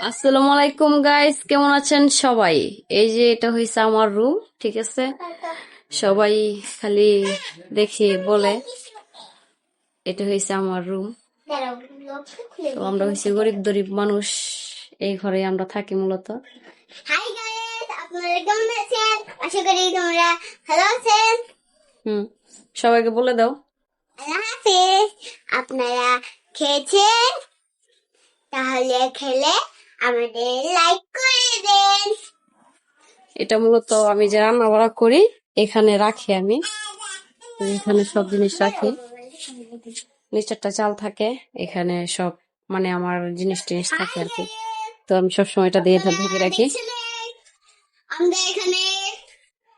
আসসালামু আলাইকুম গাইস, কেমন আছেন সবাই? এই যে এটা হয়েছে আমার রুম, ঠিক আছে? সবাই খালি দেখে বলে এটা হয়েছে আমার রুম। তো আমরা হয়েছি গরিব মানুষ, এই ঘরে আমরা থাকি মূলত। হাই গাইস, আপনারা কেমন আছেন? আশা করি তোমরা ভালো আছেন। সবাইকে বলে দাও আল্লাহ হাফেজ। আপনারা খেয়েছেন? তাহলে খেলে আমাদের লাইক করে দেন। এটা মূলত আমি যে রান্না বাড়া করি এখানে রাখি, আমি এখানে সব জিনিস রাখি। নিচেরটা চাল থাকে, এখানে সব মানে আমার জিনিস টিনিস থাকে আর কি। তো আমি সবসময় এটা দিয়ে ঢেকে রাখি। আমরা এখানে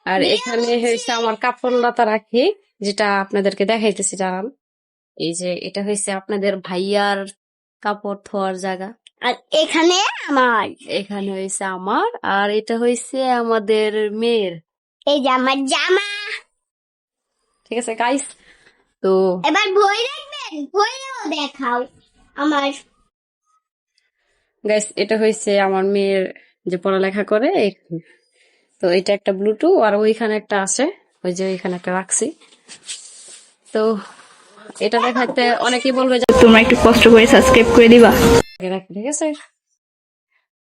আর এখানে হয়েছে আমার কাপড় লতা রাখি, যেটা আপনাদেরকে দেখাইতেছি দাঁড়ান। এই যে এটা হয়েছে আপনাদের ভাইয়ার কাপড় ধোয়ার জায়গা, আর এখানে আমার, এখানে হয়েছে আমার, আর এটা হয়েছে আমাদের মেয়ের। এই যে আমার জামা। ঠিক আছে গাইস, তো এবার বই রাখবেন, বইও দেখাও আমার। গাইস এটা হয়েছে আমার মেয়ের যে পড়ালেখা করে এখানে। তো এটা একটা ব্লুটুথ, আর ওইখানে একটা আছে, ওই যে ওইখানে একটা রাখছি। তো এটা দেখাতে অনেকেই বলবে যে তোমরা একটু কষ্ট করে সাবস্ক্রাইব করে দিবা। রাখি, ঠিক আছে?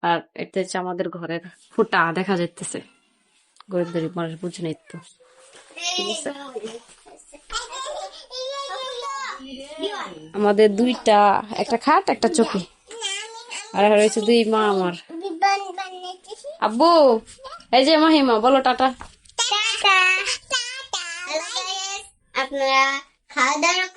আর এটা হচ্ছে আমাদের ঘরের ফুটা দেখা যাইতেছে, গরিব মানুষ বুঝে নেই তো, ঠিক আছে? আমাদের দুইটা, একটা খাট একটা চকি, আর রয়েছে দুই মা আমার। আব্বু, এই যে মাহিমা, বলো টাটা। আপনারা খাওয়া দাওয়া